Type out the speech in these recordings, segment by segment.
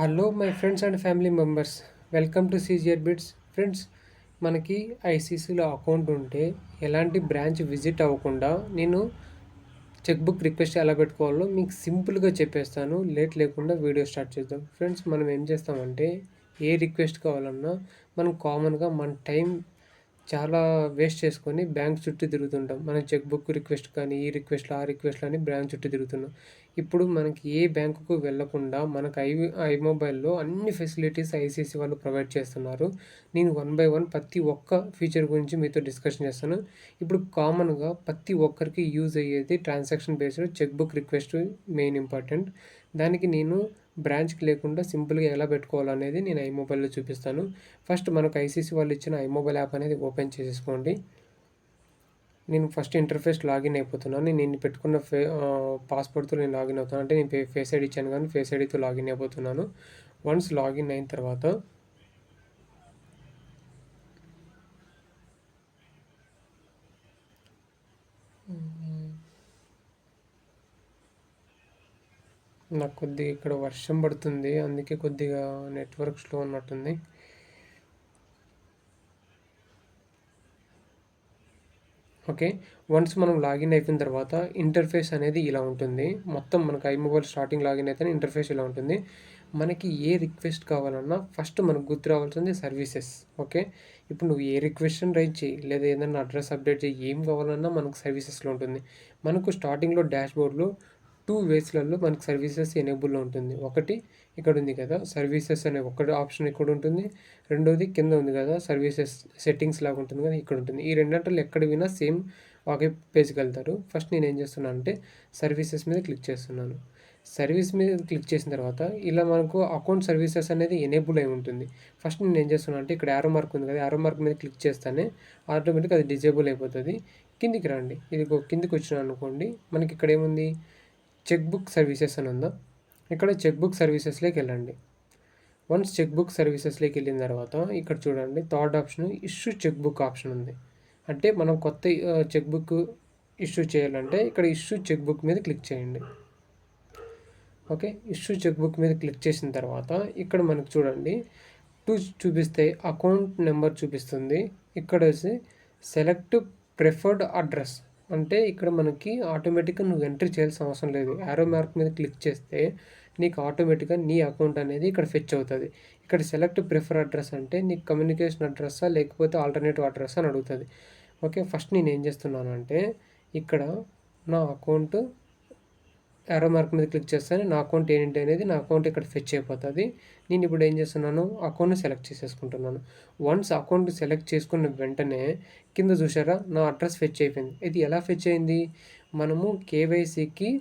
Hello my friends and family members, welcome to సీజియర్ బిట్స్. Friends, మనకి ఐసీసీలో అకౌంట్ ఉంటే ఎలాంటి బ్రాంచ్ విజిట్ అవ్వకుండా నేను చెక్ బుక్ రిక్వెస్ట్ ఎలా పెట్టుకోవాలో మీకు సింపుల్గా చెప్పేస్తాను. లేట్ లేకుండా వీడియో స్టార్ట్ చేద్దాం. ఫ్రెండ్స్, మనం ఏం చేస్తామంటే ఏ రిక్వెస్ట్ కావాలన్నా మనం కామన్గా మన టైం చాలా వేస్ట్ చేసుకొని బ్యాంక్ చుట్టూ తిరుగుతుంటాం. మనం చెక్ బుక్ రిక్వెస్ట్ కానీ ఈ రిక్వెస్ట్లు ఆ రిక్వెస్ట్లు అని బ్యాంక్ చుట్టూ తిరుగుతున్నాం. ఇప్పుడు మనకి ఏ బ్యాంకుకు వెళ్ళకుండా మనకు ఐమొబైల్‌లో అన్ని ఫెసిలిటీస్ ఐసీసీ వాళ్ళు ప్రొవైడ్ చేస్తున్నారు. నేను వన్ బై వన్ ప్రతి ఒక్క ఫీచర్ గురించి మీతో డిస్కషన్ చేస్తాను. ఇప్పుడు కామన్‌గా ప్రతి ఒక్కరికి యూజ్ అయ్యేది transaction based cheque book request main important. దానికి నేను బ్రాంచ్‌కి లేకుండా సింపుల్‌గా ఎలా పెట్టుకోవాలనేది నేను ఐమొబైల్‌లో చూపిస్తాను. ఫస్ట్ మనకు ఐసీసీ వాళ్ళు ఇచ్చిన ఐమొబైల్ యాప్ అనేది ఓపెన్ చేసేసుకోండి. నేను ఫస్ట్ ఇంటర్ఫేస్ లాగిన్ అయిపోతున్నాను. నేను పెట్టుకున్న పాస్‌వర్డ్‌తో నేను లాగిన్ అవుతాను. అంటే నేను ఫేస్ ఐడీ ఇచ్చాను కానీ ఫేస్ ఐడీతో లాగిన్ అయిపోతున్నాను. వన్స్ లాగిన్ అయిన తర్వాత నాకు కొద్దిగా ఇక్కడ వర్షం పడుతుంది, అందుకే కొద్దిగా నెట్వర్క్ స్లో ఉన్నట్టుంది. ఓకే. వన్స్ మనం లాగిన్ అయిపోయిన తర్వాత ఇంటర్ఫేస్ అనేది ఇలా ఉంటుంది. మొత్తం మనకు ఐమొబైల్ స్టార్టింగ్ లాగిన్ అయితేనే ఇంటర్ఫేస్ ఇలా ఉంటుంది. మనకి ఏ రిక్వెస్ట్ కావాలన్నా ఫస్ట్ మనకు గుర్తు రావాల్సింది సర్వీసెస్. ఓకే. ఇప్పుడు నువ్వు ఏ రిక్వెస్ట్ రైజ్ చేయి, లేదా ఏదైనా అడ్రస్ అప్డేట్ చేయి, ఏం కావాలన్నా మనకు సర్వీసెస్లో ఉంటుంది. మనకు స్టార్టింగ్లో డాష్బోర్డ్లో 2 వేస్‌లలో మనకు సర్వీసెస్ ఎనేబుల్‌లో ఉంటుంది. ఒకటి ఇక్కడ ఉంది కదా, సర్వీసెస్ అనే ఒకటి ఆప్షన్ ఇక్కడ ఉంటుంది. రెండోది కింద ఉంది కదా, సర్వీసెస్ సెట్టింగ్స్ లాగా ఉంటుంది కదా, ఇక్కడ ఉంటుంది. ఈ రెండిట్లో ఎక్కడ వినా సేమ్ ఒకే పేజ్కి వెళ్తారు. ఫస్ట్ నేను ఏం చేస్తున్నాను అంటే సర్వీసెస్ మీద క్లిక్ చేస్తున్నాను. సర్వీస్ మీద క్లిక్ చేసిన తర్వాత ఇలా మనకు అకౌంట్ సర్వీసెస్ అనేది ఎనేబుల్ అయి ఉంటుంది. ఫస్ట్ నేను ఏం చేస్తున్నాను అంటే ఇక్కడ యారో మార్క్ ఉంది కదా, యారో మార్క్ మీద క్లిక్ చేస్తానే ఆటోమేటిక్గా అది డిజేబుల్ అయిపోతుంది. కిందికి రండి. ఇది కిందికి వచ్చినా అనుకోండి, మనకి ఇక్కడ ఏముంది, చెక్ బుక్ సర్వీసెస్ అని ఉందా, ఇక్కడ చెక్ బుక్ సర్వీసెస్లోకి వెళ్ళండి. వన్స్ చెక్ బుక్ సర్వీసెస్లోకి వెళ్ళిన తర్వాత ఇక్కడ చూడండి, third option issue cheque book option ఉంది. అంటే మనం కొత్త చెక్ బుక్ ఇష్యూ చేయాలంటే ఇక్కడ ఇష్యూ చెక్ బుక్ మీద క్లిక్ చేయండి. ఓకే. ఇష్యూ చెక్ బుక్ మీద క్లిక్ చేసిన తర్వాత ఇక్కడ మనకు చూడండి చూపిస్తే అకౌంట్ నెంబర్ చూపిస్తుంది. ఇక్కడ వచ్చి సెలెక్ట్ ప్రిఫర్డ్ అడ్రస్ అంటే ఇక్కడ మనకి ఆటోమేటిక్గా నువ్వు ఎంట్రీ చేయాల్సిన అవసరం లేదు. యారో మార్క్ మీద క్లిక్ చేస్తే నీకు ఆటోమేటిక్గా నీ అకౌంట్ అనేది ఇక్కడ ఫెచ్ అవుతుంది. ఇక్కడ సెలెక్ట్ ప్రిఫర్ అడ్రస్ అంటే నీకు కమ్యూనికేషన్ అడ్రస్సా లేకపోతే ఆల్టర్నేటివ్ అడ్రస్ అని అడుగుతుంది. ఓకే. ఫస్ట్ నేను ఏం చేస్తున్నాను అంటే ఇక్కడ నా అకౌంట్ యారో మార్క్ మీద క్లిక్ చేస్తాను. నా అకౌంట్ ఏంటి అనేది నా అకౌంట్ ఇక్కడ ఫెచ్ అయిపోతుంది. నేను ఇప్పుడు ఏం చేస్తున్నాను, అకౌంట్ని సెలెక్ట్ చేసేసుకుంటున్నాను. వన్స్ అకౌంట్ సెలెక్ట్ చేసుకున్న వెంటనే కింద చూసారా నా అడ్రస్ ఫెచ్ అయిపోయింది. ఇది ఎలా ఫెచ్ అయింది, మనము కేవైసీకి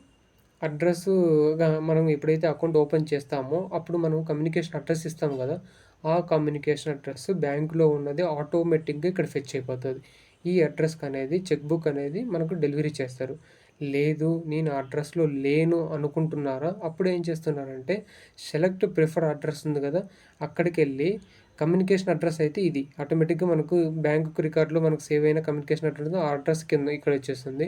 అడ్రస్గా మనం ఎప్పుడైతే అకౌంట్ ఓపెన్ చేస్తామో అప్పుడు మనం కమ్యూనికేషన్ అడ్రస్ ఇస్తాం కదా, ఆ కమ్యూనికేషన్ అడ్రస్ బ్యాంకులో ఉన్నది ఆటోమేటిక్గా ఇక్కడ ఫెచ్ అయిపోతుంది. ఈ అడ్రస్కి అనేది చెక్ బుక్ అనేది మనకు డెలివరీ చేస్తారు. లేదు నేను అడ్రస్లో లేను అనుకుంటున్నారా, అప్పుడు ఏం చేస్తున్నారంటే సెలెక్ట్ ప్రిఫర్ అడ్రస్ ఉంది కదా, అక్కడికి వెళ్ళి కమ్యూనికేషన్ అడ్రస్ అయితే ఇది ఆటోమేటిక్గా మనకు బ్యాంకు రికార్డులో మనకు సేవ్ అయిన కమ్యూనికేషన్ అడ్రస్ ఆ అడ్రస్ కింద ఇక్కడ వచ్చేస్తుంది.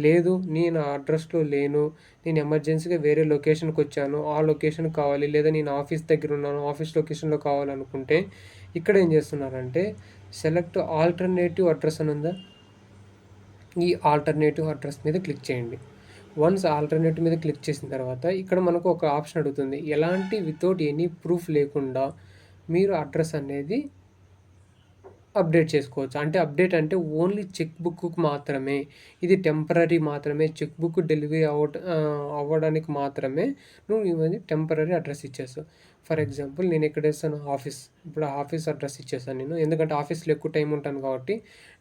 లేదు నేను ఆ అడ్రస్లో లేను, నేను ఎమర్జెన్సీగా వేరే లొకేషన్కి వచ్చాను, ఆ లొకేషన్ కావాలి, లేదా నేను ఆఫీస్ దగ్గర ఉన్నాను ఆఫీస్ లొకేషన్లో కావాలనుకుంటే ఇక్కడ ఏం చేస్తున్నారంటే సెలెక్ట్ ఆల్టర్నేటివ్ అడ్రస్ అని ఉందా, ఈ ఆల్టర్నేటివ్ అడ్రస్ మీద క్లిక్ చేయండి. వన్స్ ఆల్టర్నేటివ్ మీద క్లిక్ చేసిన తర్వాత ఇక్కడ మనకు ఒక ఆప్షన్ అడుగుతుంది, ఎలాంటి వితౌట్ ఎనీ ప్రూఫ్ లేకుండా మీరు అడ్రస్ అనేది అప్డేట్ చేసుకోవచ్చు. అంటే అప్డేట్ అంటే ఓన్లీ చెక్ బుక్కు మాత్రమే, ఇది టెంపరరీ మాత్రమే, చెక్ బుక్ డెలివరీ అవ్వడానికి మాత్రమే నువ్వు ఇవన్నీ టెంపరరీ అడ్రస్ ఇచ్చేస్తావు. ఫర్ ఎగ్జాంపుల్ నేను ఎక్కడ ఇస్తాను, ఆఫీస్. ఇప్పుడు ఆఫీస్ అడ్రస్ ఇచ్చేస్తాను నేను, ఎందుకంటే ఆఫీస్లో ఎక్కువ టైం ఉంటాను కాబట్టి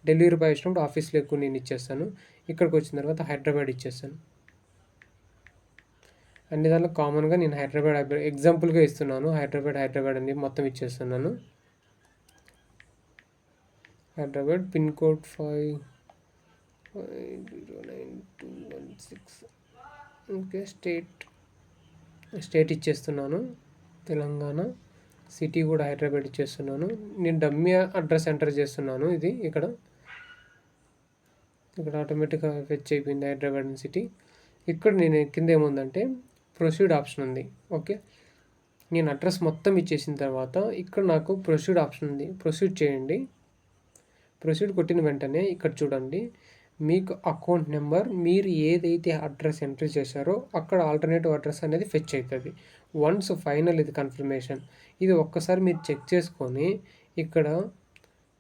డెలివరీ బాయ్ ఇచ్చినప్పుడు ఆఫీస్లో ఎక్కువ నేను ఇచ్చేస్తాను. ఇక్కడికి వచ్చిన తర్వాత హైదరాబాద్ ఇచ్చేస్తాను. అన్ని దాంట్లో కామన్గా నేను హైదరాబాద్ ఎగ్జాంపుల్గా ఇస్తున్నాను, హైదరాబాద్ అని మొత్తం ఇచ్చేస్తున్నాను. Hyderabad pin code 50921 okay. State ఇచ్చేస్తున్నాను తెలంగాణ. సిటీ కూడా హైదరాబాద్ ఇచ్చేస్తున్నాను. నేను డమ్మీ అడ్రస్ ఎంటర్ చేస్తున్నాను. ఇది ఇక్కడ ఆటోమేటిక్గా ఫెచ్ అయిపోయింది హైదరాబాద్ సిటీ. ఇక్కడ నేను కింద ఏముందంటే ప్రొసీడ్ ఆప్షన్ ఉంది. ఓకే. నేను అడ్రస్ మొత్తం ఇచ్చేసిన తర్వాత ఇక్కడ నాకు ప్రొసీడ్ ఆప్షన్ ఉంది. ప్రొసీడ్ చేయండి. ప్రొసీడ్ కొట్టిన వెంటనే ఇక్కడ చూడండి, మీకు అకౌంట్ నెంబర్ మీరు ఏదైతే అడ్రస్ ఎంట్రీ చేశారో అక్కడ ఆల్టర్నేటివ్ అడ్రస్ అనేది ఫెచ్ అవుతుంది. వన్స్ ఫైనల్ ఇది కన్ఫర్మేషన్. ఇది ఒక్కసారి మీరు చెక్ చేసుకొని ఇక్కడ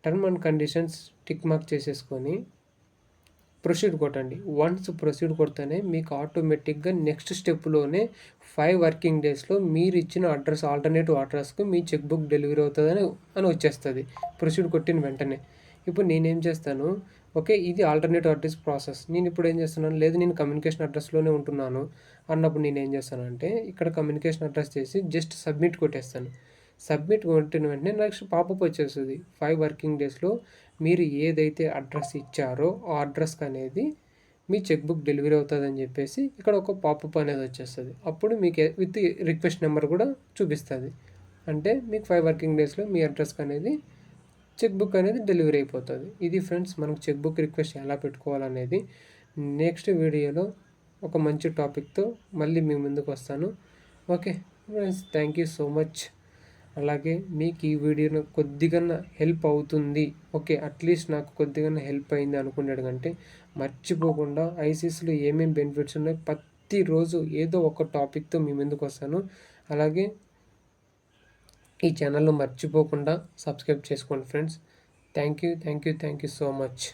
term and conditions tick mark చేసేసుకొని ప్రొసీడ్ కొట్టండి. వన్స్ ప్రొసీడ్ కొడితేనే మీకు ఆటోమేటిక్గా నెక్స్ట్ స్టెప్లోనే 5 వర్కింగ్ డేస్లో మీరు ఇచ్చిన అడ్రస్ ఆల్టర్నేటివ్ అడ్రస్కు మీ చెక్ బుక్ డెలివరీ అవుతుందని వచ్చేస్తుంది ప్రొసీడ్ కొట్టిన వెంటనే. ఇప్పుడు నేనేం చేస్తాను, ఓకే ఇది ఆల్టర్నేటివ్ అడ్రస్ ప్రాసెస్. నేను ఇప్పుడు ఏం చేస్తున్నాను, లేదు నేను కమ్యూనికేషన్ అడ్రస్లోనే ఉంటున్నాను అన్నప్పుడు నేను ఏం చేస్తానంటే ఇక్కడ కమ్యూనికేషన్ అడ్రస్ చేసి జస్ట్ సబ్మిట్ కొట్టేస్తాను. సబ్మిట్ కొట్టిన వెంటనే నెక్స్ట్ పాపప్ వచ్చేస్తుంది. 5 వర్కింగ్ డేస్లో మీరు ఏదైతే అడ్రస్ ఇచ్చారో ఆ అడ్రస్కి అనేది మీ చెక్ బుక్ డెలివరీ అవుతుందని చెప్పేసి ఇక్కడ ఒక పాపప్ అనేది వచ్చేస్తుంది. అప్పుడు మీకు విత్ రిక్వెస్ట్ నెంబర్ కూడా చూపిస్తుంది. అంటే మీకు 5 వర్కింగ్ డేస్లో మీ అడ్రస్కి అనేది చెక్ బుక్ అనేది డెలివరీ అయిపోతుంది. ఇది ఫ్రెండ్స్ మనకు చెక్ బుక్ రిక్వెస్ట్ ఎలా పెట్టుకోవాలనేది. నెక్స్ట్ వీడియోలో ఒక మంచి టాపిక్తో మళ్ళీ మీ ముందుకు వస్తాను. Okay friends, thank you so much. అలాగే మీకు ఈ వీడియో కొద్దిగా హెల్ప్ అవుతుంది, ఓకే అట్లీస్ట్ నాకు కొద్దిగా హెల్ప్ అయింది అనుకున్నాడు కంటే మర్చిపోకుండా ఐసీఎస్లో ఏమేమి బెనిఫిట్స్ ఉన్నాయో ప్రతిరోజు ఏదో ఒక టాపిక్తో మీ ముందుకు వస్తాను. అలాగే ఈ ఛానల్లో మర్చిపోకుండా సబ్స్క్రైబ్ చేసుకోండి friends. Thank you so much.